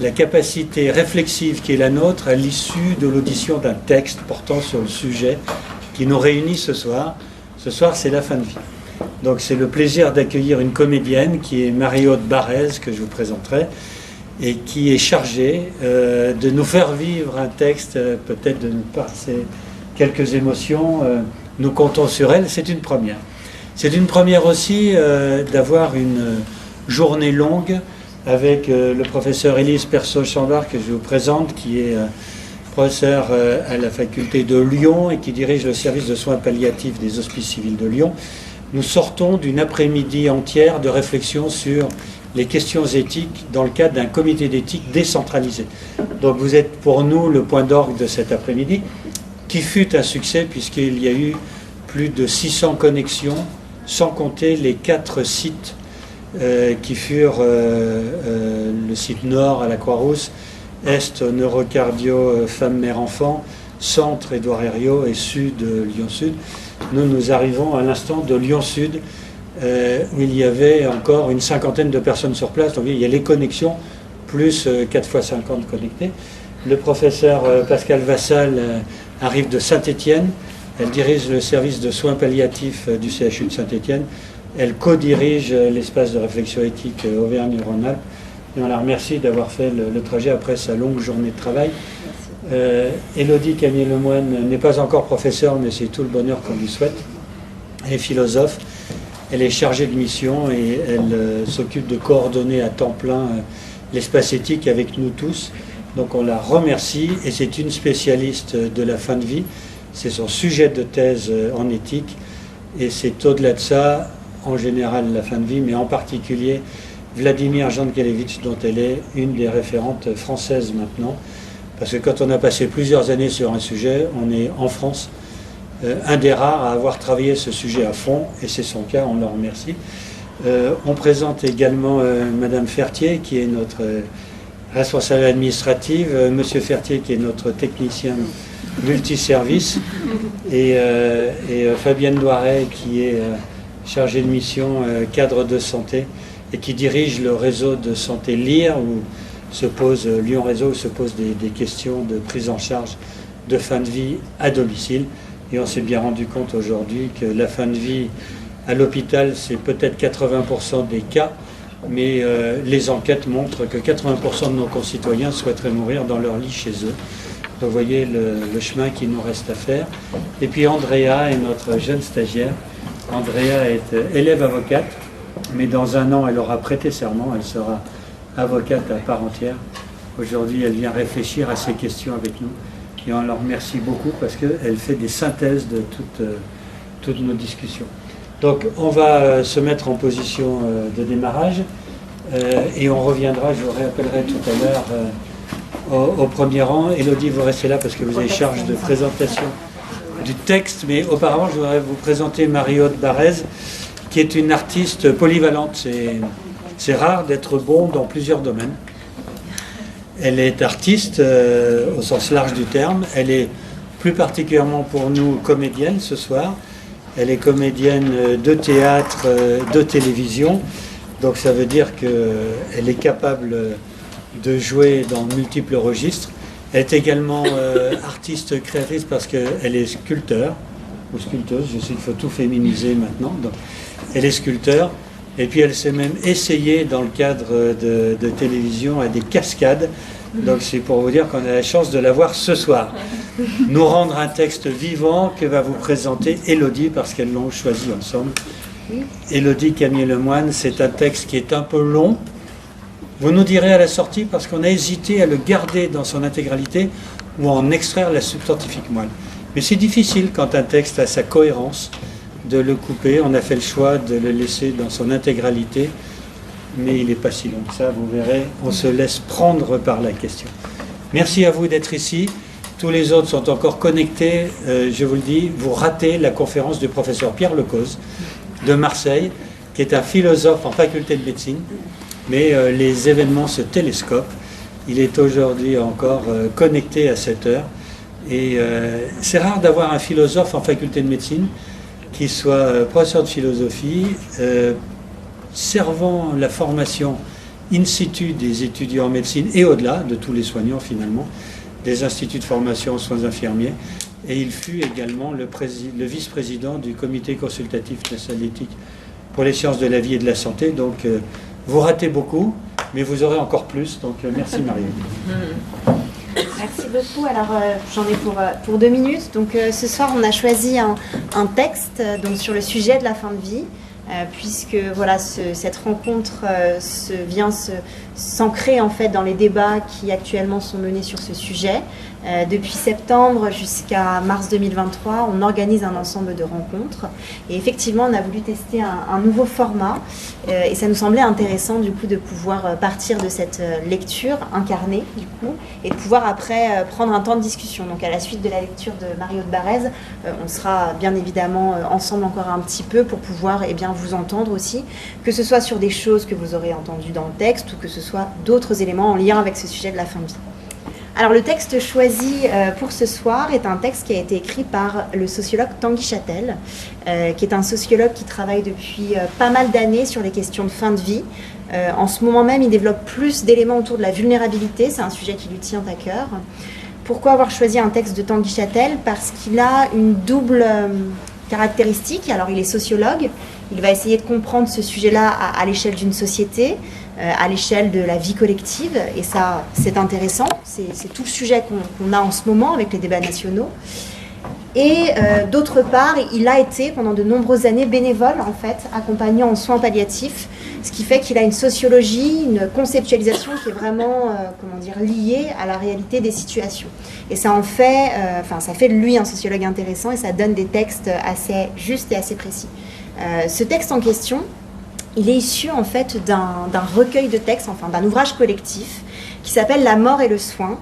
la capacité réflexive qui est la nôtre à l'issue de l'audition d'un texte portant sur le sujet qui nous réunit ce soir. Ce soir, c'est la fin de vie. Donc c'est le plaisir d'accueillir une comédienne qui est Marie-Aude Barrez, que je vous présenterai, et qui est chargée de nous faire vivre un texte, peut-être de nous passer quelques émotions. Nous comptons sur elle, c'est une première. C'est une première aussi d'avoir une journée longue avec le professeur Élise Persaud-Chambard, que je vous présente, qui est professeur à la faculté de Lyon et qui dirige le service de soins palliatifs des Hospices civils de Lyon. Nous sortons d'une après-midi entière de réflexion sur les questions éthiques dans le cadre d'un comité d'éthique décentralisé. Donc vous êtes pour nous le point d'orgue de cet après-midi, qui fut un succès puisqu'il y a eu plus de 600 connexions, sans compter les 4 sites qui furent le site nord à la Croix-Rousse, est au Neurocardio Femmes-Mères-Enfants, centre Édouard Herriot et sud Lyon-Sud. Nous arrivons à l'instant de Lyon-Sud, où il y avait encore une cinquantaine de personnes sur place. Donc il y a les connexions, plus 4 fois 50 connectés. Le professeur Pascal Vassal arrive de Saint-Étienne. Elle dirige le service de soins palliatifs du CHU de Saint-Étienne. Elle co-dirige l'espace de réflexion éthique Auvergne-Rhône-Alpes. Et on la remercie d'avoir fait le trajet après sa longue journée de travail. Élodie Camier-Lemoine n'est pas encore professeure, mais c'est tout le bonheur qu'on lui souhaite. Elle est philosophe, elle est chargée de mission et elle s'occupe de coordonner à temps plein l'espace éthique avec nous tous. Donc on la remercie et c'est une spécialiste de la fin de vie. C'est son sujet de thèse en éthique et c'est au-delà de ça, en général la fin de vie, mais en particulier Vladimir Jankelevitch, dont elle est une des référentes françaises maintenant. Parce que quand on a passé plusieurs années sur un sujet, on est en France un des rares à avoir travaillé ce sujet à fond, et c'est son cas, on le remercie. On présente également Madame Fertier, qui est notre responsable administrative, Monsieur Fertier, qui est notre technicien multiservice, et Fabienne Loiret, qui est chargée de mission cadre de santé, et qui dirige le réseau de santé LIR, où se pose Lyon Réseau, où se posent des questions de prise en charge de fin de vie à domicile. Et on s'est bien rendu compte aujourd'hui que la fin de vie à l'hôpital, c'est peut-être 80% des cas, mais les enquêtes montrent que 80% de nos concitoyens souhaiteraient mourir dans leur lit chez eux. Donc vous voyez le chemin qu'il nous reste à faire. Et puis Andrea est notre jeune stagiaire. Andrea est élève avocate, mais dans un an, elle aura prêté serment, elle sera avocate à part entière. Aujourd'hui, elle vient réfléchir à ces questions avec nous. Et on la remercie beaucoup parce qu'elle fait des synthèses de toutes nos discussions. Donc, on va se mettre en position de démarrage et on reviendra, je vous rappellerai tout à l'heure, au premier rang. Élodie, vous restez là parce que vous avez charge de présentation du texte, mais auparavant, je voudrais vous présenter Marie-Aude Barrez, qui est une artiste polyvalente. C'est rare d'être bon dans plusieurs domaines. Elle est artiste au sens large du terme. Elle est plus particulièrement pour nous comédienne ce soir. Elle est comédienne de théâtre, de télévision. Donc ça veut dire qu'elle est capable de jouer dans multiples registres. Elle est également artiste créatrice parce qu'elle est sculpteur ou sculpteuse. Je sais qu'il faut tout féminiser maintenant. Donc, elle est sculpteur. Et puis elle s'est même essayée dans le cadre de télévision à des cascades. Donc c'est pour vous dire qu'on a la chance de la voir ce soir. Nous rendre un texte vivant que va vous présenter Élodie parce qu'elles l'ont choisi ensemble. Élodie Camier-Lemoine, c'est un texte qui est un peu long. Vous nous direz à la sortie parce qu'on a hésité à le garder dans son intégralité ou à en extraire la substantifique moelle. Mais c'est difficile quand un texte a sa cohérence de le couper. On a fait le choix de le laisser dans son intégralité, mais il n'est pas si long que ça, vous verrez. On se laisse prendre par la question. Merci à vous d'être ici. Tous les autres sont encore connectés. Je vous le dis, vous ratez la conférence du professeur Pierre Lecause de Marseille, qui est un philosophe en faculté de médecine, mais les événements se télescopent. Il est aujourd'hui encore connecté à cette heure. Et c'est rare d'avoir un philosophe en faculté de médecine qui soit professeur de philosophie, servant la formation in situ des étudiants en médecine et au-delà, de tous les soignants finalement, des instituts de formation en soins infirmiers. Et il fut également le vice-président du comité consultatif national d'éthique pour les sciences de la vie et de la santé. Donc vous ratez beaucoup, mais vous aurez encore plus. Donc merci Marion. Merci beaucoup. Alors j'en ai pour 2 minutes. Donc ce soir on a choisi un texte donc, sur le sujet de la fin de vie. Puisque voilà, cette rencontre vient s'ancrer en fait dans les débats qui actuellement sont menés sur ce sujet. Depuis septembre jusqu'à mars 2023, on organise un ensemble de rencontres et effectivement on a voulu tester un nouveau format et ça nous semblait intéressant du coup de pouvoir partir de cette lecture incarnée du coup et de pouvoir après prendre un temps de discussion. Donc à la suite de la lecture de Marie-Aude Barrez, on sera bien évidemment ensemble encore un petit peu pour pouvoir vous entendre aussi, que ce soit sur des choses que vous aurez entendues dans le texte ou que ce soit d'autres éléments en lien avec ce sujet de la fin de vie. Alors le texte choisi pour ce soir est un texte qui a été écrit par le sociologue Tanguy Châtel, qui est un sociologue qui travaille depuis pas mal d'années sur les questions de fin de vie. En ce moment même, il développe plus d'éléments autour de la vulnérabilité, c'est un sujet qui lui tient à cœur. Pourquoi avoir choisi un texte de Tanguy Châtel? Parce qu'il a une double caractéristique. Alors il est sociologue, il va essayer de comprendre ce sujet-là à l'échelle d'une société, à l'échelle de la vie collective, et ça c'est intéressant, c'est tout le sujet qu'on a en ce moment avec les débats nationaux. Et d'autre part, il a été pendant de nombreuses années bénévole en fait, accompagnant en soins palliatifs, ce qui fait qu'il a une sociologie, une conceptualisation qui est vraiment liée à la réalité des situations. Et ça en fait, ça fait de lui un sociologue intéressant et ça donne des textes assez justes et assez précis. Ce texte en question, il est issu en fait d'un recueil de textes, d'un ouvrage collectif qui s'appelle La mort et le soin,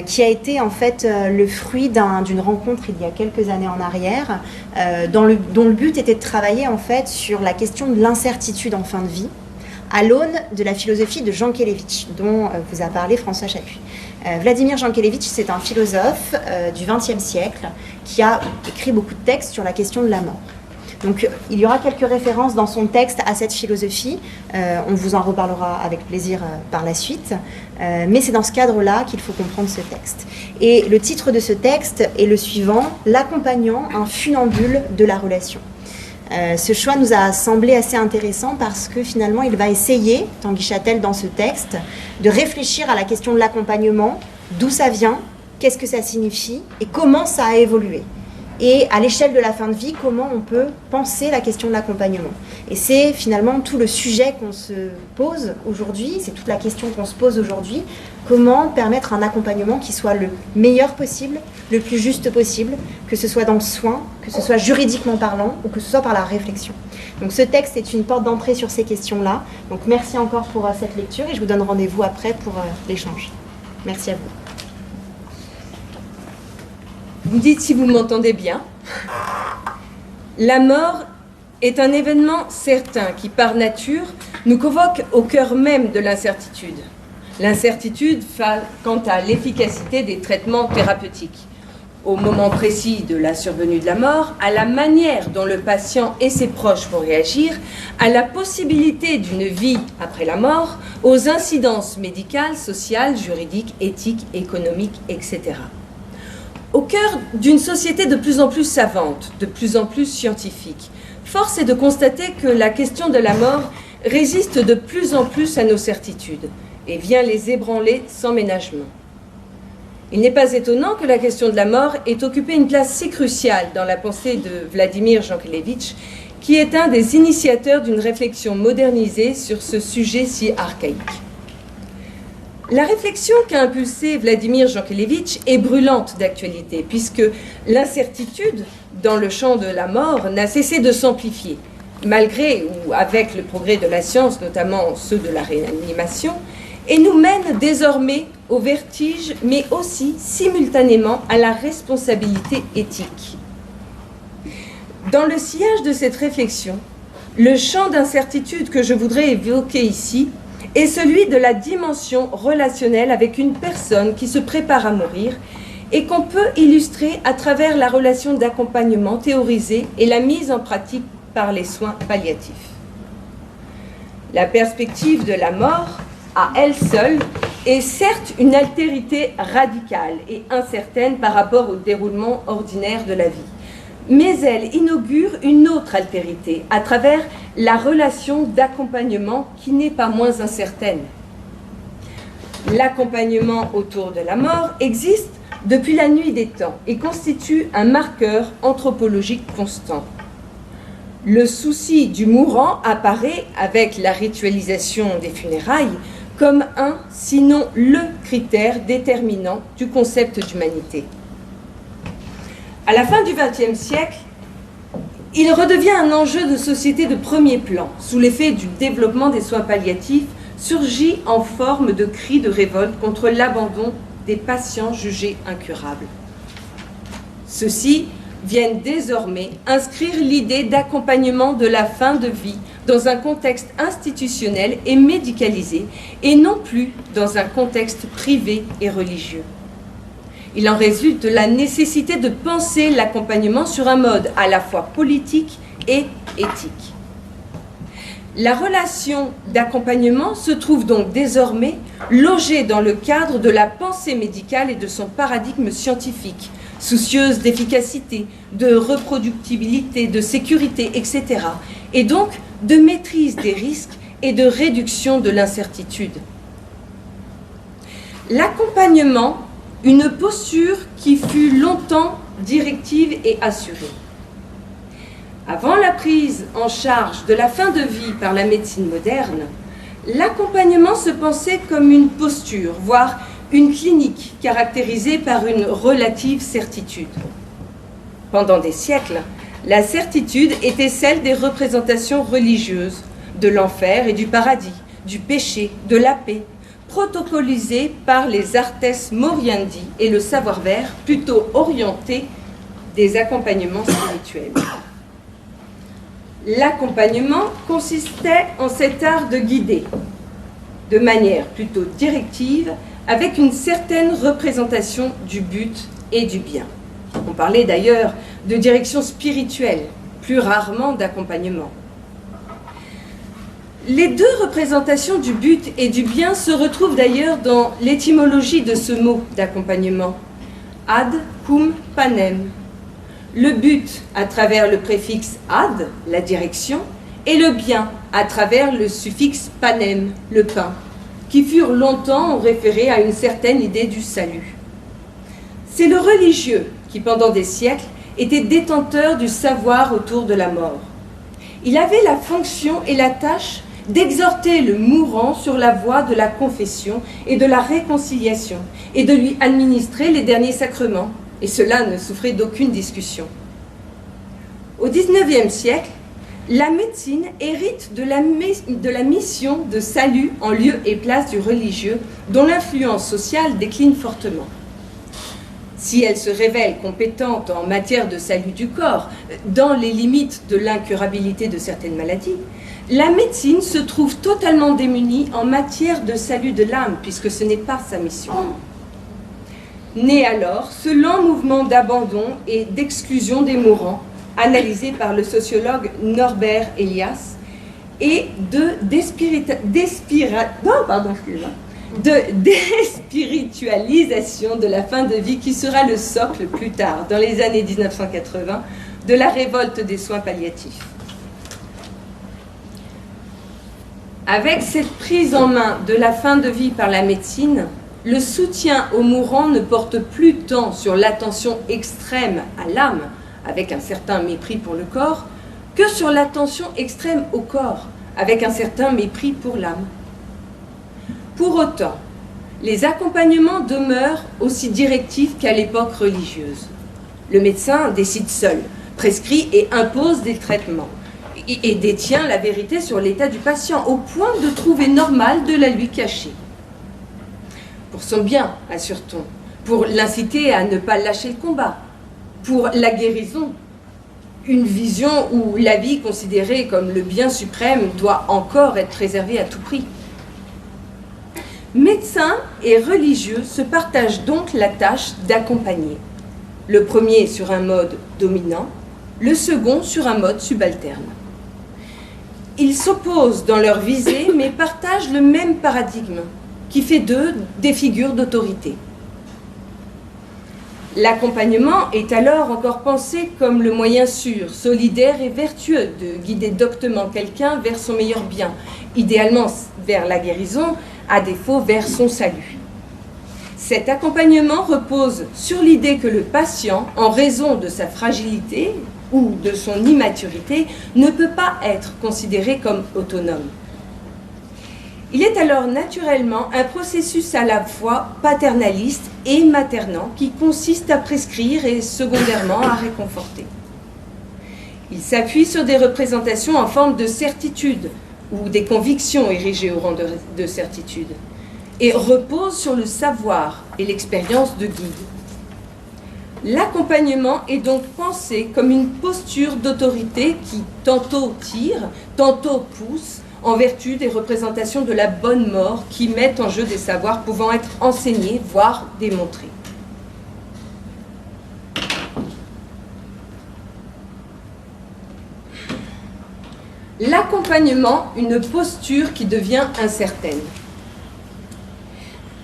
qui a été en fait le fruit d'une rencontre il y a quelques années en arrière, dont le but était de travailler en fait sur la question de l'incertitude en fin de vie, à l'aune de la philosophie de Jankélévitch, dont vous a parlé François Chapuis. Vladimir Jankélévitch, c'est un philosophe du XXe siècle qui a écrit beaucoup de textes sur la question de la mort. Donc il y aura quelques références dans son texte à cette philosophie, on vous en reparlera avec plaisir par la suite, mais c'est dans ce cadre-là qu'il faut comprendre ce texte. Et le titre de ce texte est le suivant, l'accompagnant, un funambule de la relation. Ce choix nous a semblé assez intéressant parce que finalement il va essayer, Tanguy Châtel dans ce texte, de réfléchir à la question de l'accompagnement, d'où ça vient, qu'est-ce que ça signifie et comment ça a évolué. Et à l'échelle de la fin de vie, comment on peut penser la question de l'accompagnement. Et c'est finalement tout le sujet qu'on se pose aujourd'hui, c'est toute la question qu'on se pose aujourd'hui, comment permettre un accompagnement qui soit le meilleur possible, le plus juste possible, que ce soit dans le soin, que ce soit juridiquement parlant, ou que ce soit par la réflexion. Donc ce texte est une porte d'entrée sur ces questions-là. Donc merci encore pour cette lecture et je vous donne rendez-vous après pour l'échange. Merci à vous. Vous me dites si vous m'entendez bien. La mort est un événement certain qui, par nature, nous convoque au cœur même de l'incertitude. L'incertitude quant à l'efficacité des traitements thérapeutiques. Au moment précis de la survenue de la mort, à la manière dont le patient et ses proches vont réagir, à la possibilité d'une vie après la mort, aux incidences médicales, sociales, juridiques, éthiques, économiques, etc. Au cœur d'une société de plus en plus savante, de plus en plus scientifique, force est de constater que la question de la mort résiste de plus en plus à nos certitudes et vient les ébranler sans ménagement. Il n'est pas étonnant que la question de la mort ait occupé une place si cruciale dans la pensée de Vladimir Jankélévitch, qui est un des initiateurs d'une réflexion modernisée sur ce sujet si archaïque. La réflexion qu'a impulsée Vladimir Jankélévitch est brûlante d'actualité, puisque l'incertitude dans le champ de la mort n'a cessé de s'amplifier, malgré ou avec le progrès de la science, notamment ceux de la réanimation, et nous mène désormais au vertige, mais aussi simultanément à la responsabilité éthique. Dans le sillage de cette réflexion, le champ d'incertitude que je voudrais évoquer ici est celui de la dimension relationnelle avec une personne qui se prépare à mourir et qu'on peut illustrer à travers la relation d'accompagnement théorisée et la mise en pratique par les soins palliatifs. La perspective de la mort, à elle seule, est certes une altérité radicale et incertaine par rapport au déroulement ordinaire de la vie. Mais elle inaugure une autre altérité à travers la relation d'accompagnement qui n'est pas moins incertaine. L'accompagnement autour de la mort existe depuis la nuit des temps et constitue un marqueur anthropologique constant. Le souci du mourant apparaît avec la ritualisation des funérailles comme un, sinon le critère déterminant du concept d'humanité. À la fin du XXe siècle, il redevient un enjeu de société de premier plan, sous l'effet du développement des soins palliatifs, surgit en forme de cri de révolte contre l'abandon des patients jugés incurables. Ceux-ci viennent désormais inscrire l'idée d'accompagnement de la fin de vie dans un contexte institutionnel et médicalisé, et non plus dans un contexte privé et religieux. Il en résulte la nécessité de penser l'accompagnement sur un mode à la fois politique et éthique. La relation d'accompagnement se trouve donc désormais logée dans le cadre de la pensée médicale et de son paradigme scientifique, soucieuse d'efficacité, de reproductibilité, de sécurité, etc. et donc de maîtrise des risques et de réduction de l'incertitude. L'accompagnement, une posture qui fut longtemps directive et assurée. Avant la prise en charge de la fin de vie par la médecine moderne, l'accompagnement se pensait comme une posture, voire une clinique caractérisée par une relative certitude. Pendant des siècles, la certitude était celle des représentations religieuses, de l'enfer et du paradis, du péché, de la paix, protocolisées par les artes moriendi et le savoir-faire plutôt orienté des accompagnements spirituels. L'accompagnement consistait en cet art de guider, de manière plutôt directive, avec une certaine représentation du but et du bien. On parlait d'ailleurs de direction spirituelle, plus rarement d'accompagnement. Les deux représentations du but et du bien se retrouvent d'ailleurs dans l'étymologie de ce mot d'accompagnement, ad cum panem. Le but à travers le préfixe ad, la direction, et le bien à travers le suffixe panem, le pain, qui furent longtemps référés à une certaine idée du salut. C'est le religieux qui, pendant des siècles, était détenteur du savoir autour de la mort. Il avait la fonction et la tâche d'exhorter le mourant sur la voie de la confession et de la réconciliation, et de lui administrer les derniers sacrements, et cela ne souffrait d'aucune discussion. Au XIXe siècle, la médecine hérite de la mission de salut en lieu et place du religieux, dont l'influence sociale décline fortement. Si elle se révèle compétente en matière de salut du corps, dans les limites de l'incurabilité de certaines maladies, la médecine se trouve totalement démunie en matière de salut de l'âme, puisque ce n'est pas sa mission. Naît alors ce lent mouvement d'abandon et d'exclusion des mourants, analysé par le sociologue Norbert Elias, et de déspiritualisation de la fin de vie qui sera le socle plus tard, dans les années 1980, de la révolte des soins palliatifs. Avec cette prise en main de la fin de vie par la médecine, le soutien aux mourants ne porte plus tant sur l'attention extrême à l'âme, avec un certain mépris pour le corps, que sur l'attention extrême au corps, avec un certain mépris pour l'âme. Pour autant, les accompagnements demeurent aussi directifs qu'à l'époque religieuse. Le médecin décide seul, prescrit et impose des traitements, et détient la vérité sur l'état du patient, au point de trouver normal de la lui cacher. Pour son bien, assure-t-on, pour l'inciter à ne pas lâcher le combat, pour la guérison, une vision où la vie considérée comme le bien suprême doit encore être préservée à tout prix. Médecins et religieux se partagent donc la tâche d'accompagner. Le premier sur un mode dominant, le second sur un mode subalterne. Ils s'opposent dans leur visée, mais partagent le même paradigme, qui fait d'eux des figures d'autorité. L'accompagnement est alors encore pensé comme le moyen sûr, solidaire et vertueux de guider doctement quelqu'un vers son meilleur bien, idéalement vers la guérison, à défaut vers son salut. Cet accompagnement repose sur l'idée que le patient, en raison de sa fragilité ou de son immaturité, ne peut pas être considéré comme autonome. Il est alors naturellement un processus à la fois paternaliste et maternant qui consiste à prescrire et secondairement à réconforter. Il s'appuie sur des représentations en forme de certitude ou des convictions érigées au rang de certitude et repose sur le savoir et l'expérience de guide. L'accompagnement est donc pensé comme une posture d'autorité qui tantôt tire, tantôt pousse, en vertu des représentations de la bonne mort qui mettent en jeu des savoirs pouvant être enseignés, voire démontrés. L'accompagnement, une posture qui devient incertaine.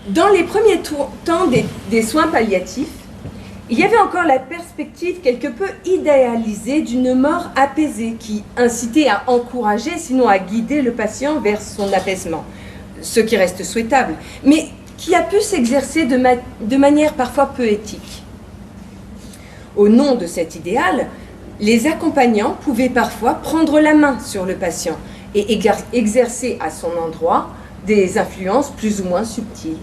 Dans les premiers temps des soins palliatifs, il y avait encore la perspective quelque peu idéalisée d'une mort apaisée qui incitait à encourager, sinon à guider le patient vers son apaisement, ce qui reste souhaitable, mais qui a pu s'exercer de manière parfois peu éthique. Au nom de cet idéal, les accompagnants pouvaient parfois prendre la main sur le patient et exercer à son endroit des influences plus ou moins subtiles.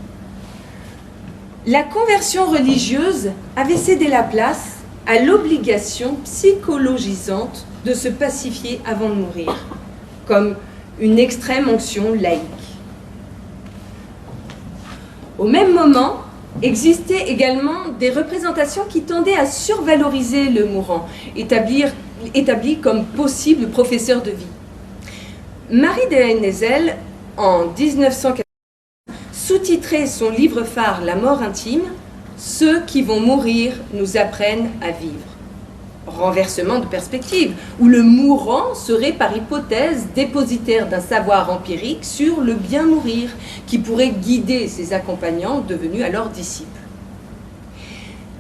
La conversion religieuse avait cédé la place à l'obligation psychologisante de se pacifier avant de mourir, comme une extrême onction laïque. Au même moment, existaient également des représentations qui tendaient à survaloriser le mourant, établi comme possible professeur de vie. Marie de Hennezel, en 1980, sous-titrait son livre phare « La mort intime »,« Ceux qui vont mourir nous apprennent à vivre ». Renversement de perspective, où le mourant serait par hypothèse dépositaire d'un savoir empirique sur le bien mourir, qui pourrait guider ses accompagnants devenus alors disciples.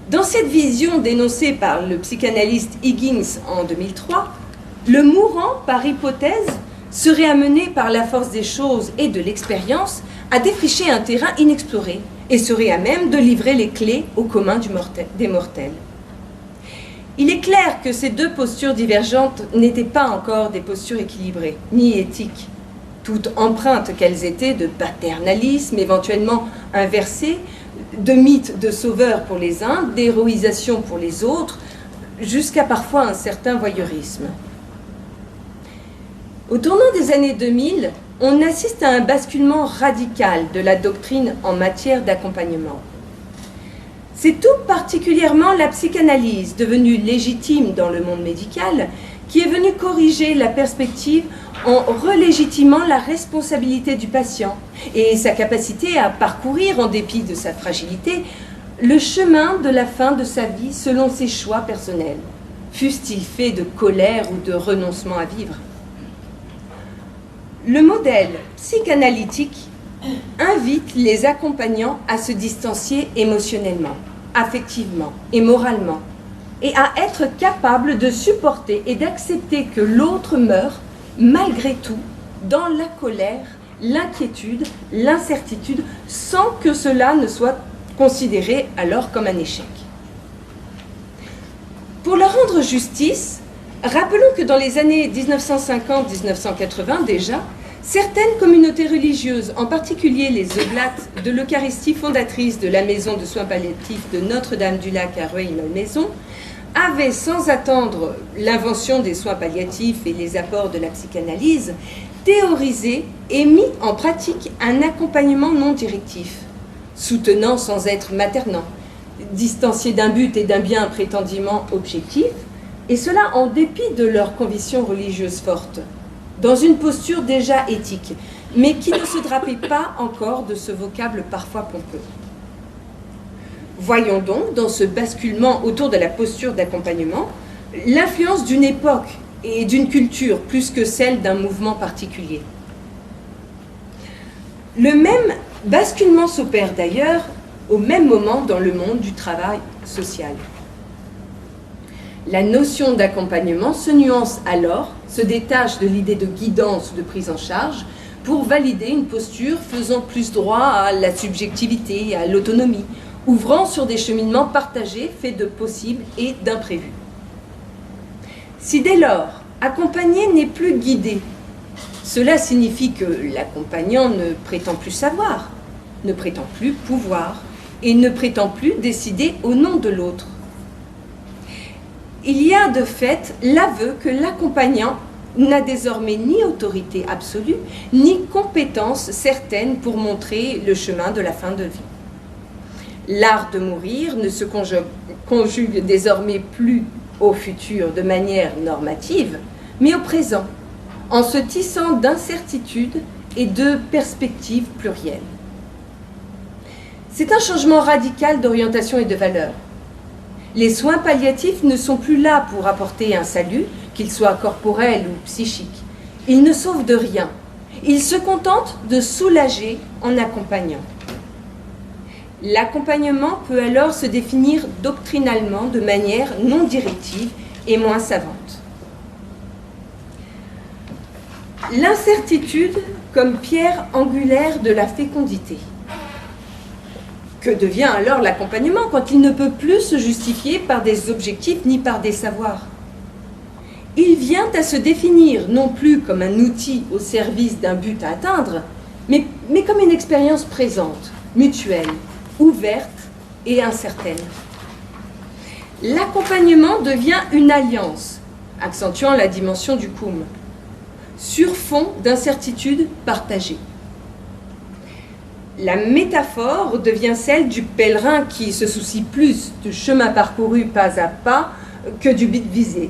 Dans cette vision dénoncée par le psychanalyste Higgins en 2003, le mourant, par hypothèse, serait amené par la force des choses et de l'expérience à défricher un terrain inexploré et serait à même de livrer les clés au commun des mortels. Il est clair que ces deux postures divergentes n'étaient pas encore des postures équilibrées, ni éthiques, toutes empreintes qu'elles étaient de paternalisme éventuellement inversé, de mythes de sauveurs pour les uns, d'héroïsation pour les autres, jusqu'à parfois un certain voyeurisme. Au tournant des années 2000, on assiste à un basculement radical de la doctrine en matière d'accompagnement. C'est tout particulièrement la psychanalyse, devenue légitime dans le monde médical, qui est venue corriger la perspective en relégitimant la responsabilité du patient et sa capacité à parcourir, en dépit de sa fragilité, le chemin de la fin de sa vie selon ses choix personnels, fussent-ils faits de colère ou de renoncement à vivre. Le modèle psychanalytique invite les accompagnants à se distancier émotionnellement, affectivement et moralement, et à être capables de supporter et d'accepter que l'autre meure malgré tout dans la colère, l'inquiétude, l'incertitude, sans que cela ne soit considéré alors comme un échec. Pour leur rendre justice, rappelons que dans les années 1950-1980 déjà, certaines communautés religieuses, en particulier les Oblates de l'Eucharistie fondatrice de la maison de soins palliatifs de Notre-Dame-du-Lac à Rueil-Malmaison, avaient, sans attendre l'invention des soins palliatifs et les apports de la psychanalyse, théorisé et mis en pratique un accompagnement non directif, soutenant sans être maternant, distancié d'un but et d'un bien prétendument objectif, et cela en dépit de leurs convictions religieuses fortes, dans une posture déjà éthique, mais qui ne se drapait pas encore de ce vocable parfois pompeux. Voyons donc, dans ce basculement autour de la posture d'accompagnement, l'influence d'une époque et d'une culture plus que celle d'un mouvement particulier. Le même basculement s'opère d'ailleurs au même moment dans le monde du travail social. La notion d'accompagnement se nuance alors, se détache de l'idée de guidance ou de prise en charge pour valider une posture faisant plus droit à la subjectivité, à l'autonomie, ouvrant sur des cheminements partagés faits de possibles et d'imprévus. Si dès lors, accompagner n'est plus guider, cela signifie que l'accompagnant ne prétend plus savoir, ne prétend plus pouvoir et ne prétend plus décider au nom de l'autre. Il y a de fait l'aveu que l'accompagnant n'a désormais ni autorité absolue, ni compétence certaine pour montrer le chemin de la fin de vie. L'art de mourir ne se conjugue désormais plus au futur de manière normative, mais au présent, en se tissant d'incertitudes et de perspectives plurielles. C'est un changement radical d'orientation et de valeur. Les soins palliatifs ne sont plus là pour apporter un salut, qu'il soit corporel ou psychique. Ils ne sauvent de rien. Ils se contentent de soulager en accompagnant. L'accompagnement peut alors se définir doctrinalement de manière non directive et moins savante. L'incertitude comme pierre angulaire de la fécondité. Que devient alors l'accompagnement quand il ne peut plus se justifier par des objectifs ni par des savoirs? Il vient à se définir non plus comme un outil au service d'un but à atteindre, mais comme une expérience présente, mutuelle, ouverte et incertaine. L'accompagnement devient une alliance, accentuant la dimension du cum, sur fond d'incertitude partagée. La métaphore devient celle du pèlerin qui se soucie plus du chemin parcouru pas à pas que du but visé,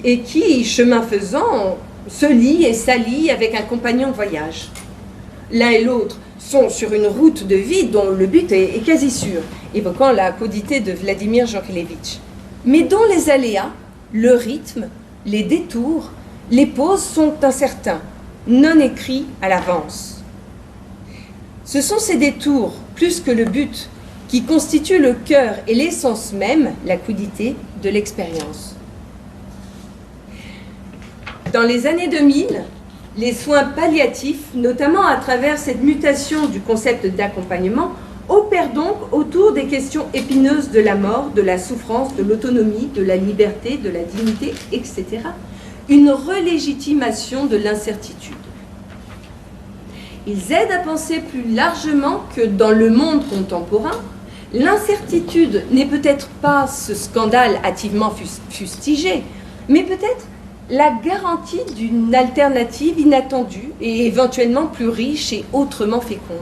et qui, chemin faisant, se lie et s'allie avec un compagnon de voyage. L'un et l'autre sont sur une route de vie dont le but est quasi sûr, évoquant la codité de Vladimir Jankélévitch, mais dont les aléas, le rythme, les détours, les pauses sont incertains, non écrits à l'avance. Ce sont ces détours, plus que le but, qui constituent le cœur et l'essence même, la crudité, de l'expérience. Dans les années 2000, les soins palliatifs, notamment à travers cette mutation du concept d'accompagnement, opèrent donc autour des questions épineuses de la mort, de la souffrance, de l'autonomie, de la liberté, de la dignité, etc. Une relégitimation de l'incertitude. Ils aident à penser plus largement que dans le monde contemporain, l'incertitude n'est peut-être pas ce scandale hâtivement fustigé, mais peut-être la garantie d'une alternative inattendue et éventuellement plus riche et autrement féconde.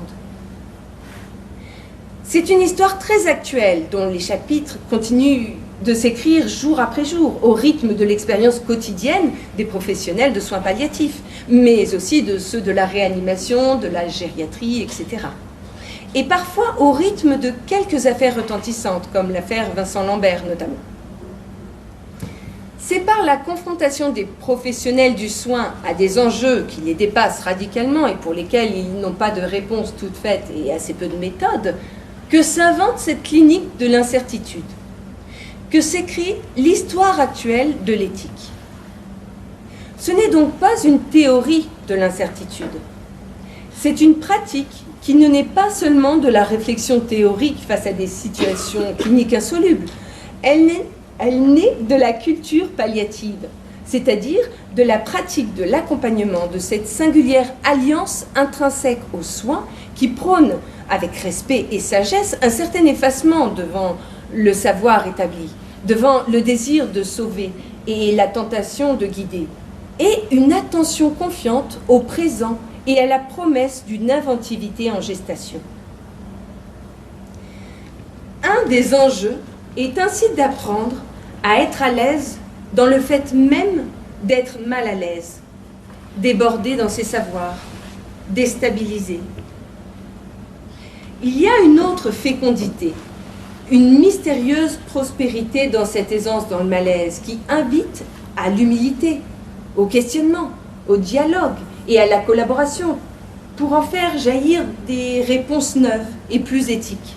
C'est une histoire très actuelle dont les chapitres continuent de s'écrire jour après jour au rythme de l'expérience quotidienne des professionnels de soins palliatifs, mais aussi de ceux de la réanimation, de la gériatrie, etc. Et parfois au rythme de quelques affaires retentissantes, comme l'affaire Vincent Lambert notamment. C'est par la confrontation des professionnels du soin à des enjeux qui les dépassent radicalement et pour lesquels ils n'ont pas de réponse toute faite et assez peu de méthode, que s'invente cette clinique de l'incertitude, que s'écrit l'histoire actuelle de l'éthique. Ce n'est donc pas une théorie de l'incertitude, c'est une pratique qui ne naît pas seulement de la réflexion théorique face à des situations cliniques insolubles, elle naît de la culture palliative, c'est-à-dire de la pratique de l'accompagnement de cette singulière alliance intrinsèque aux soins qui prône, avec respect et sagesse, un certain effacement devant le savoir établi, devant le désir de sauver et la tentation de guider, et une attention confiante au présent et à la promesse d'une inventivité en gestation. Un des enjeux est ainsi d'apprendre à être à l'aise dans le fait même d'être mal à l'aise, débordé dans ses savoirs, déstabilisé. Il y a une autre fécondité, une mystérieuse prospérité dans cette aisance dans le malaise qui invite à l'humilité, au questionnement, au dialogue et à la collaboration, pour en faire jaillir des réponses neuves et plus éthiques.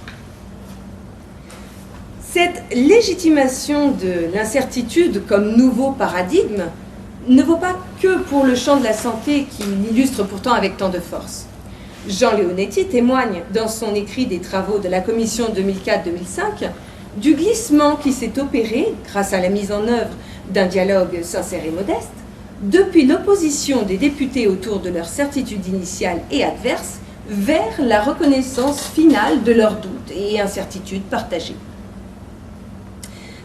Cette légitimation de l'incertitude comme nouveau paradigme ne vaut pas que pour le champ de la santé qui l'illustre pourtant avec tant de force. Jean Leonetti témoigne dans son écrit des travaux de la commission 2004-2005 du glissement qui s'est opéré grâce à la mise en œuvre d'un dialogue sincère et modeste depuis l'opposition des députés autour de leur certitude initiale et adverse vers la reconnaissance finale de leurs doutes et incertitudes partagées.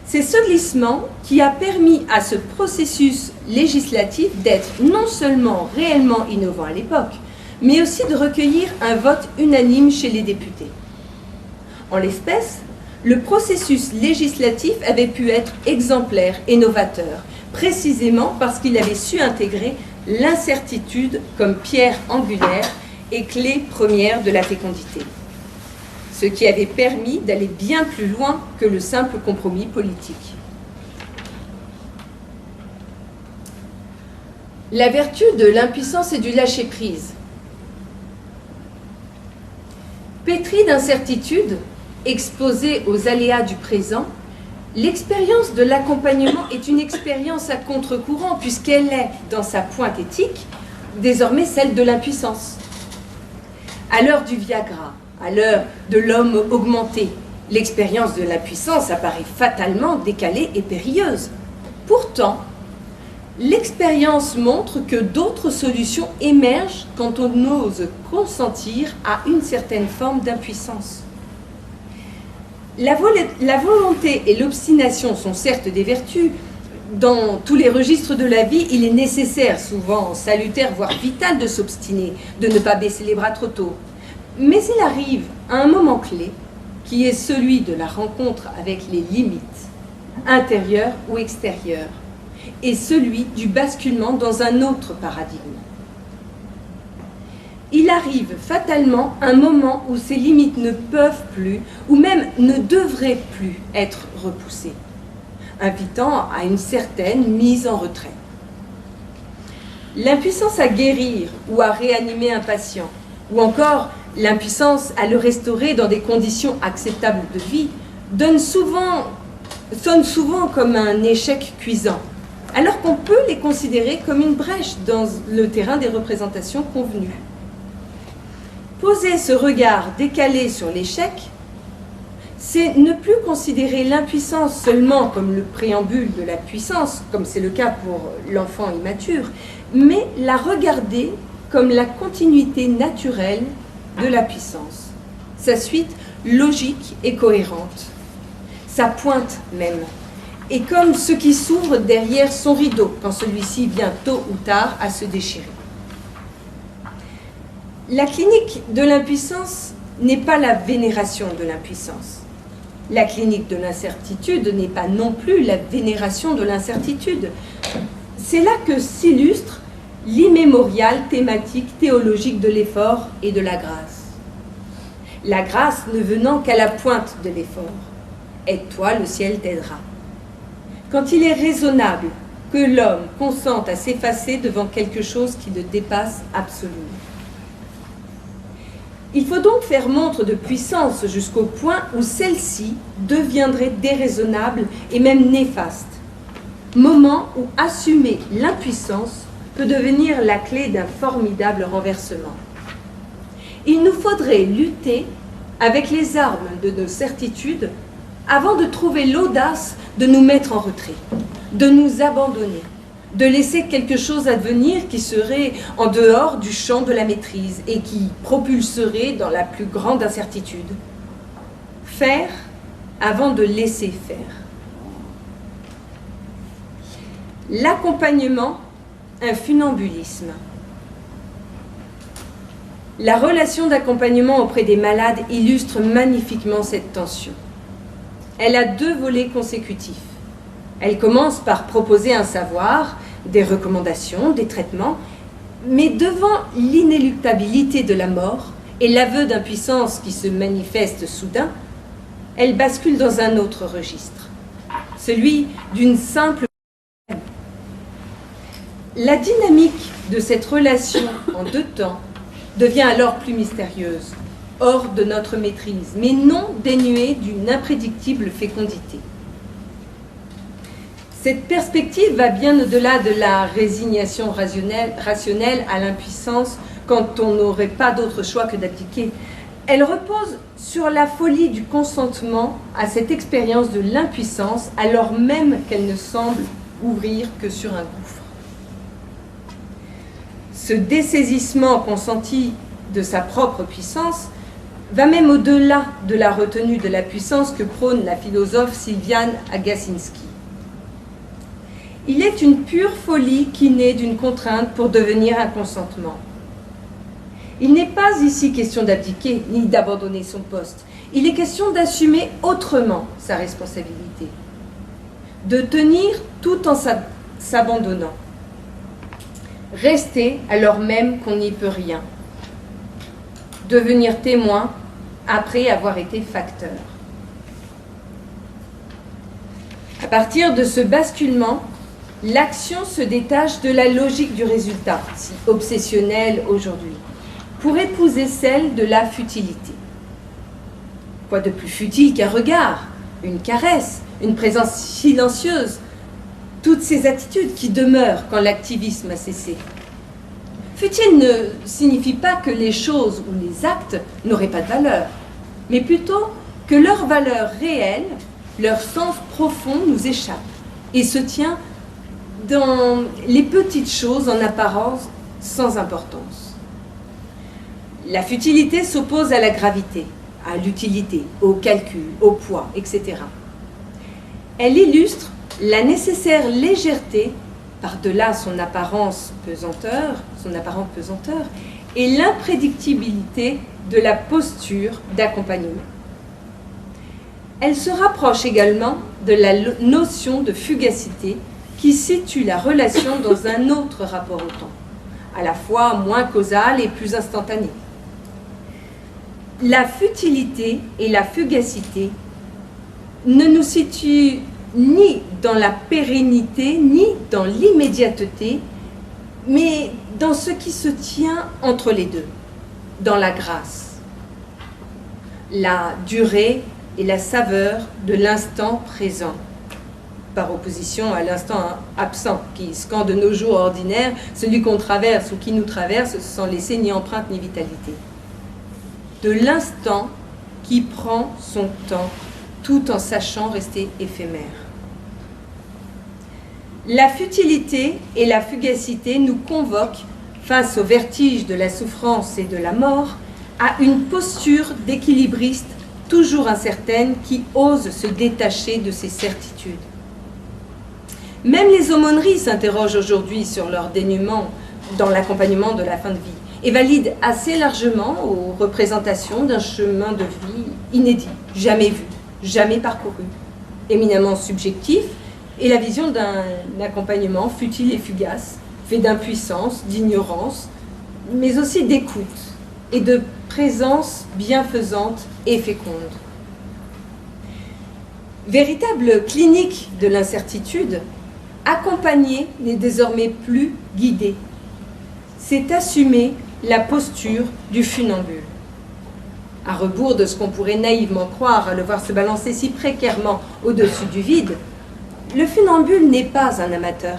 C'est ce glissement qui a permis à ce processus législatif d'être non seulement réellement innovant à l'époque, mais aussi de recueillir un vote unanime chez les députés. En l'espèce, le processus législatif avait pu être exemplaire et novateur, précisément parce qu'il avait su intégrer l'incertitude comme pierre angulaire et clé première de la fécondité, ce qui avait permis d'aller bien plus loin que le simple compromis politique. La vertu de l'impuissance et du lâcher-prise. Pétrie d'incertitude, exposée aux aléas du présent, l'expérience de l'accompagnement est une expérience à contre-courant puisqu'elle est, dans sa pointe éthique, désormais celle de l'impuissance. À l'heure du Viagra, à l'heure de l'homme augmenté, l'expérience de l'impuissance apparaît fatalement décalée et périlleuse. Pourtant, l'expérience montre que d'autres solutions émergent quand on ose consentir à une certaine forme d'impuissance. La volonté et l'obstination sont certes des vertus. Dans tous les registres de la vie, il est nécessaire, souvent salutaire, voire vital, de s'obstiner, de ne pas baisser les bras trop tôt. Mais il arrive à un moment clé, qui est celui de la rencontre avec les limites, intérieures ou extérieures, et celui du basculement dans un autre paradigme. Il arrive fatalement un moment où ces limites ne peuvent plus, ou même ne devraient plus être repoussées, invitant à une certaine mise en retrait. L'impuissance à guérir ou à réanimer un patient, ou encore l'impuissance à le restaurer dans des conditions acceptables de vie, sonne souvent comme un échec cuisant, alors qu'on peut les considérer comme une brèche dans le terrain des représentations convenues. Poser ce regard décalé sur l'échec, c'est ne plus considérer l'impuissance seulement comme le préambule de la puissance, comme c'est le cas pour l'enfant immature, mais la regarder comme la continuité naturelle de la puissance, sa suite logique et cohérente, sa pointe même, et comme ce qui s'ouvre derrière son rideau quand celui-ci vient tôt ou tard à se déchirer. La clinique de l'impuissance n'est pas la vénération de l'impuissance. La clinique de l'incertitude n'est pas non plus la vénération de l'incertitude. C'est là que s'illustre l'immémorial thématique théologique de l'effort et de la grâce. La grâce ne venant qu'à la pointe de l'effort. Aide-toi, le ciel t'aidera. Quand il est raisonnable que l'homme consente à s'effacer devant quelque chose qui le dépasse absolument. Il faut donc faire montre de puissance jusqu'au point où celle-ci deviendrait déraisonnable et même néfaste. Moment où assumer l'impuissance peut devenir la clé d'un formidable renversement. Il nous faudrait lutter avec les armes de nos certitudes avant de trouver l'audace de nous mettre en retrait, de nous abandonner, de laisser quelque chose advenir qui serait en dehors du champ de la maîtrise et qui propulserait dans la plus grande incertitude. Faire avant de laisser faire. L'accompagnement, un funambulisme. La relation d'accompagnement auprès des malades illustre magnifiquement cette tension. Elle a deux volets consécutifs. Elle commence par proposer un savoir, des recommandations, des traitements, mais devant l'inéluctabilité de la mort et l'aveu d'impuissance qui se manifeste soudain, elle bascule dans un autre registre, celui d'une simple La dynamique de cette relation en deux temps devient alors plus mystérieuse, hors de notre maîtrise, mais non dénuée d'une imprédictible fécondité. Cette perspective va bien au-delà de la résignation rationnelle à l'impuissance quand on n'aurait pas d'autre choix que d'abdiquer. Elle repose sur la folie du consentement à cette expérience de l'impuissance alors même qu'elle ne semble ouvrir que sur un gouffre. Ce dessaisissement consenti de sa propre puissance va même au-delà de la retenue de la puissance que prône la philosophe Sylviane Agacinski. Il est une pure folie qui naît d'une contrainte pour devenir un consentement. Il n'est pas ici question d'abdiquer ni d'abandonner son poste. Il est question d'assumer autrement sa responsabilité, de tenir tout en s'abandonnant, rester alors même qu'on n'y peut rien, devenir témoin après avoir été facteur. À partir de ce basculement, l'action se détache de la logique du résultat, si obsessionnelle aujourd'hui, pour épouser celle de la futilité. Quoi de plus futile qu'un regard, une caresse, une présence silencieuse, toutes ces attitudes qui demeurent quand l'activisme a cessé. Futile ne signifie pas que les choses ou les actes n'auraient pas de valeur, mais plutôt que leur valeur réelle, leur sens profond nous échappe et se tient dans les petites choses en apparence sans importance. La futilité s'oppose à la gravité, à l'utilité, au calcul, au poids, etc. Elle illustre la nécessaire légèreté, par-delà son apparente pesanteur, et l'imprédictibilité de la posture d'accompagnement. Elle se rapproche également de la notion de fugacité qui situe la relation dans un autre rapport au temps, à la fois moins causal et plus instantané. La futilité et la fugacité ne nous situent ni dans la pérennité, ni dans l'immédiateté, mais dans ce qui se tient entre les deux, dans la grâce, la durée et la saveur de l'instant présent, par opposition à l'instant absent, qui scande de nos jours ordinaires, celui qu'on traverse ou qui nous traverse sans laisser ni empreinte ni vitalité. De l'instant qui prend son temps, tout en sachant rester éphémère. La futilité et la fugacité nous convoquent, face au vertige de la souffrance et de la mort, à une posture d'équilibriste toujours incertaine qui ose se détacher de ses certitudes. Même les aumôneries s'interrogent aujourd'hui sur leur dénuement dans l'accompagnement de la fin de vie et valident assez largement aux représentations d'un chemin de vie inédit, jamais vu, jamais parcouru, éminemment subjectif, et la vision d'un accompagnement futile et fugace, fait d'impuissance, d'ignorance, mais aussi d'écoute et de présence bienfaisante et féconde. Véritable clinique de l'incertitude, accompagner n'est désormais plus guider. C'est assumer la posture du funambule. À rebours de ce qu'on pourrait naïvement croire à le voir se balancer si précairement au-dessus du vide, le funambule n'est pas un amateur.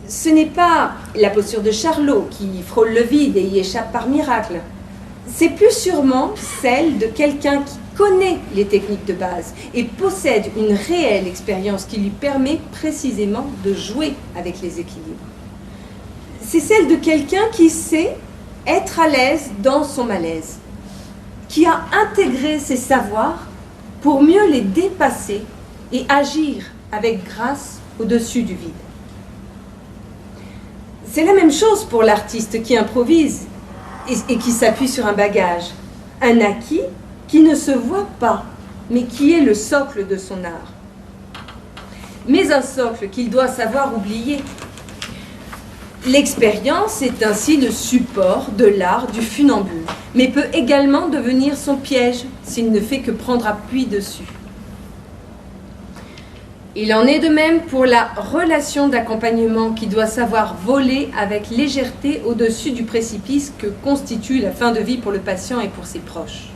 Ce n'est pas la posture de Charlot qui frôle le vide et y échappe par miracle. C'est plus sûrement celle de quelqu'un qui connaît les techniques de base et possède une réelle expérience qui lui permet précisément de jouer avec les équilibres. C'est celle de quelqu'un qui sait être à l'aise dans son malaise, qui a intégré ses savoirs pour mieux les dépasser et agir avec grâce au-dessus du vide. C'est la même chose pour l'artiste qui improvise et qui s'appuie sur un bagage, un acquis qui ne se voit pas, mais qui est le socle de son art. Mais un socle qu'il doit savoir oublier. L'expérience est ainsi le support de l'art du funambule, mais peut également devenir son piège s'il ne fait que prendre appui dessus. Il en est de même pour la relation d'accompagnement qui doit savoir voler avec légèreté au-dessus du précipice que constitue la fin de vie pour le patient et pour ses proches.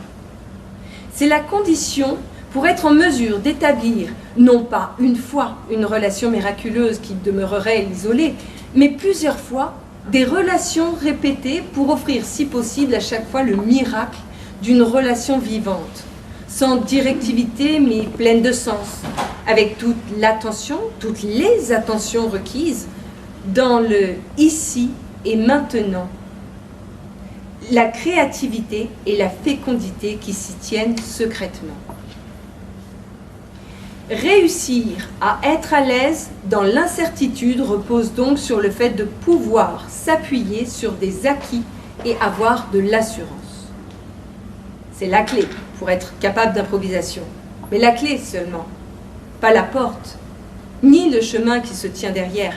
C'est la condition pour être en mesure d'établir, non pas une fois une relation miraculeuse qui demeurerait isolée, mais plusieurs fois des relations répétées pour offrir, si possible, à chaque fois le miracle d'une relation vivante, sans directivité mais pleine de sens, avec toute l'attention, toutes les attentions requises dans le ici et maintenant, la créativité et la fécondité qui s'y tiennent secrètement. Réussir à être à l'aise dans l'incertitude repose donc sur le fait de pouvoir s'appuyer sur des acquis et avoir de l'assurance. C'est la clé pour être capable d'improvisation. Mais la clé seulement, pas la porte, ni le chemin qui se tient derrière.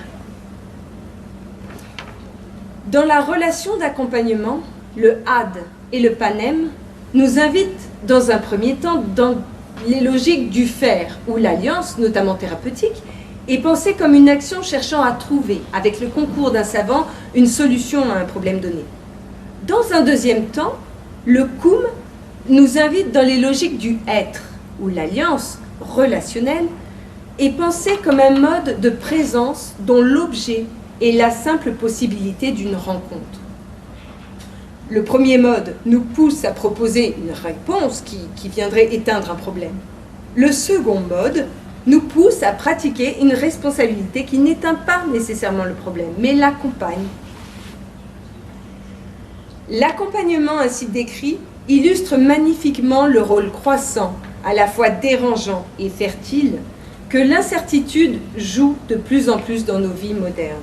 Dans la relation d'accompagnement, le AD et le PANEM nous invitent dans un premier temps dans les logiques du faire, où l'alliance, notamment thérapeutique, est pensée comme une action cherchant à trouver, avec le concours d'un savant, une solution à un problème donné. Dans un deuxième temps, le COUM nous invite dans les logiques du être, où l'alliance relationnelle est pensée comme un mode de présence dont l'objet est la simple possibilité d'une rencontre. Le premier mode nous pousse à proposer une réponse qui viendrait éteindre un problème. Le second mode nous pousse à pratiquer une responsabilité qui n'éteint pas nécessairement le problème, mais l'accompagne. L'accompagnement ainsi décrit illustre magnifiquement le rôle croissant, à la fois dérangeant et fertile, que l'incertitude joue de plus en plus dans nos vies modernes.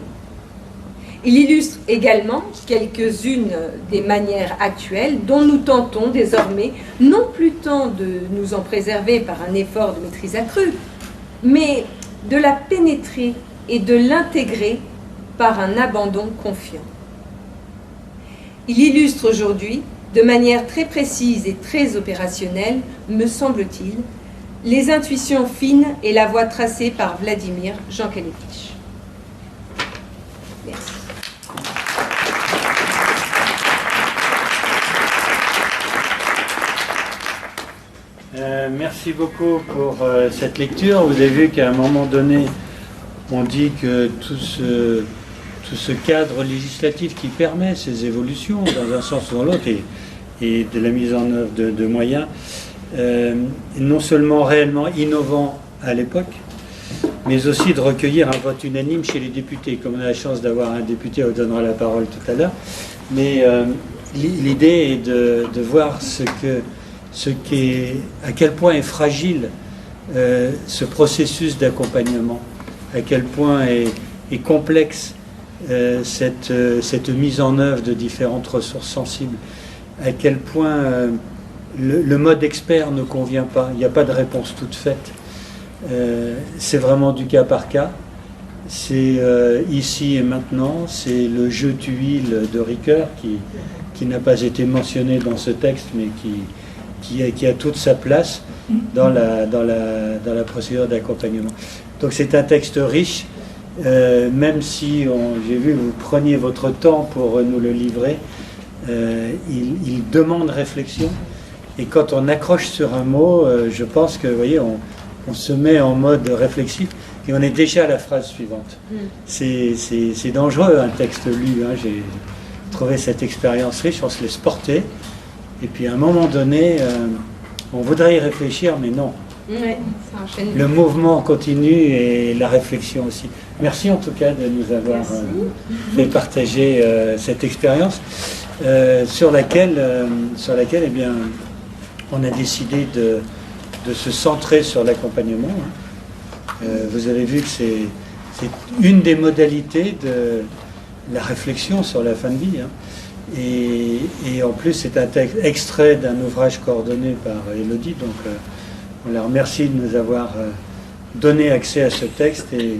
Il illustre également quelques-unes des manières actuelles dont nous tentons désormais non plus tant de nous en préserver par un effort de maîtrise accrue, mais de la pénétrer et de l'intégrer par un abandon confiant. Il illustre aujourd'hui, de manière très précise et très opérationnelle, me semble-t-il, les intuitions fines et la voie tracée par Vladimir Jankélévitch. Merci. Merci beaucoup pour cette lecture. Vous avez vu qu'à un moment donné, on dit que tout ce cadre législatif qui permet ces évolutions dans un sens ou dans l'autre et de la mise en œuvre de moyens, non seulement réellement innovant à l'époque, mais aussi de recueillir un vote unanime chez les députés. Comme on a la chance d'avoir un député, on vous donnera la parole tout à l'heure. Mais l'idée est de voir à quel point est fragile ce processus d'accompagnement, à quel point est complexe cette mise en œuvre de différentes ressources sensibles, à quel point le mode expert ne convient pas, il n'y a pas de réponse toute faite. C'est vraiment du cas par cas, c'est ici et maintenant, c'est le jeu tuile de Ricoeur qui n'a pas été mentionné dans ce texte, mais qui a toute sa place dans la procédure d'accompagnement. Donc c'est un texte riche, même si j'ai vu que vous preniez votre temps pour nous le livrer, il demande réflexion, et quand on accroche sur un mot, je pense que, vous voyez, on se met en mode réflexif, et on est déjà à la phrase suivante. C'est dangereux, un texte lu, hein. J'ai trouvé cette expérience riche, on se laisse porter, et puis à un moment donné, on voudrait y réfléchir, mais non. Ouais, ça enchaîne. Le mouvement continue et la réflexion aussi. Merci en tout cas de nous avoir fait partager cette expérience sur laquelle eh bien, on a décidé de se centrer sur l'accompagnement. Vous avez vu que c'est une des modalités de la réflexion sur la fin de vie. Et en plus, c'est un texte extrait d'un ouvrage coordonné par Élodie, donc on la remercie de nous avoir donné accès à ce texte et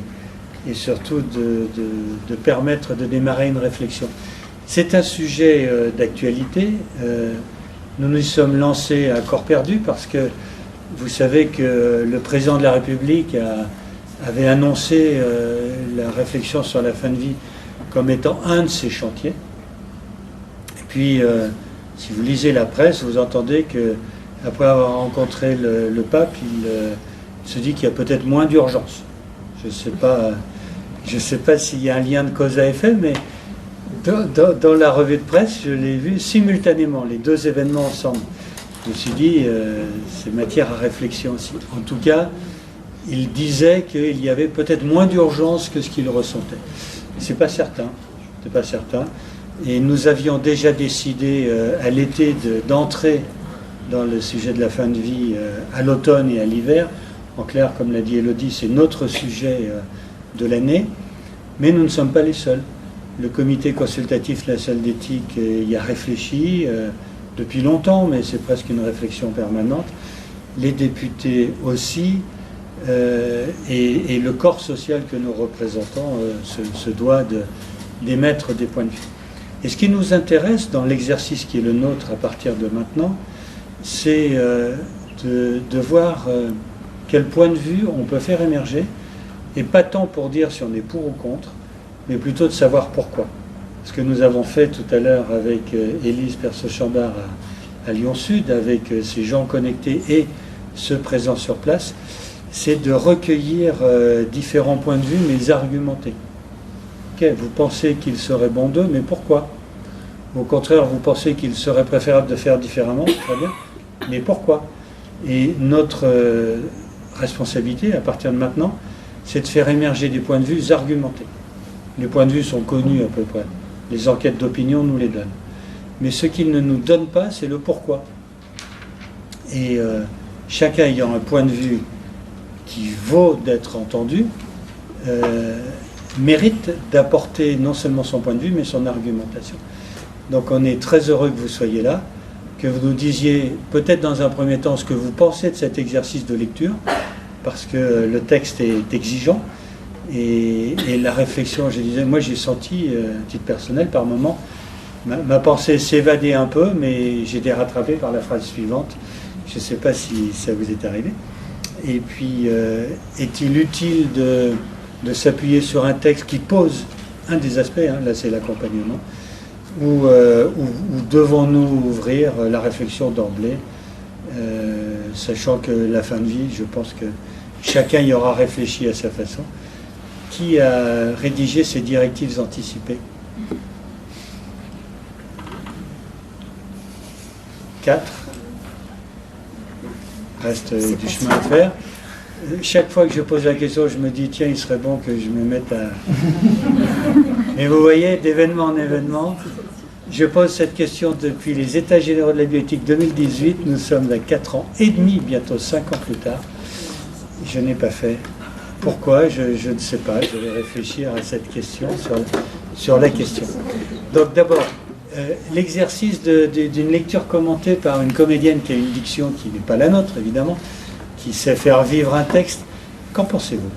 surtout de permettre de démarrer une réflexion. C'est un sujet d'actualité. Nous nous sommes lancés à corps perdu parce que vous savez que le président de la République avait annoncé la réflexion sur la fin de vie comme étant un de ses chantiers. Et puis, si vous lisez la presse, vous entendez que après avoir rencontré le pape, il se dit qu'il y a peut-être moins d'urgence. Je ne sais pas s'il y a un lien de cause à effet, mais dans la revue de presse, je l'ai vu simultanément, les deux événements ensemble. Je me suis dit, c'est matière à réflexion aussi. En tout cas, il disait qu'il y avait peut-être moins d'urgence que ce qu'il ressentait. C'est pas certain. Et nous avions déjà décidé à l'été d'entrer dans le sujet de la fin de vie à l'automne et à l'hiver. En clair, comme l'a dit Élodie, c'est notre sujet de l'année. Mais nous ne sommes pas les seuls. Le comité consultatif de la salle d'éthique y a réfléchi depuis longtemps, mais c'est presque une réflexion permanente. Les députés aussi, et le corps social que nous représentons se doit d'émettre des points de vue. Et ce qui nous intéresse dans l'exercice qui est le nôtre à partir de maintenant, c'est de voir quel point de vue on peut faire émerger, et pas tant pour dire si on est pour ou contre, mais plutôt de savoir pourquoi. Ce que nous avons fait tout à l'heure avec Élise Perso-Chambard à Lyon Sud, avec ces gens connectés et ceux présents sur place, c'est de recueillir différents points de vue, mais argumentés. Okay, vous pensez qu'il serait bon d'eux, mais pourquoi? Au contraire, vous pensez qu'il serait préférable de faire différemment, très bien, mais pourquoi? Et notre responsabilité, à partir de maintenant, c'est de faire émerger des points de vue argumentés. Les points de vue sont connus à peu près. Les enquêtes d'opinion nous les donnent. Mais ce qu'ils ne nous donnent pas, c'est le pourquoi. Et chacun ayant un point de vue qui vaut d'être entendu, mérite d'apporter non seulement son point de vue, mais son argumentation. Donc on est très heureux que vous soyez là, que vous nous disiez peut-être dans un premier temps ce que vous pensez de cet exercice de lecture, parce que le texte est exigeant, et la réflexion, je disais, moi j'ai senti, à titre personnel, par moment, ma pensée s'évadait un peu, mais j'ai été rattrapé par la phrase suivante. Je ne sais pas si ça vous est arrivé. Et puis, est-il utile de s'appuyer sur un texte qui pose un des aspects, là c'est l'accompagnement, ou devons-nous ouvrir la réflexion d'emblée, sachant que la fin de vie, je pense que chacun y aura réfléchi à sa façon. Qui a rédigé ces directives anticipées? 4. Reste du chemin à faire. Chaque fois que je pose la question, je me dis, tiens, il serait bon que je me mette à... Mais vous voyez, d'événement en événement, je pose cette question depuis les États généraux de la bioéthique 2018. Nous sommes à 4 ans et demi, bientôt 5 ans plus tard. Je n'ai pas fait. Pourquoi? Je ne sais pas. Je vais réfléchir à cette question, sur la question. Donc d'abord, l'exercice d'une lecture commentée par une comédienne qui a une diction qui n'est pas la nôtre, évidemment, qui sait faire vivre un texte. Qu'en pensez-vous?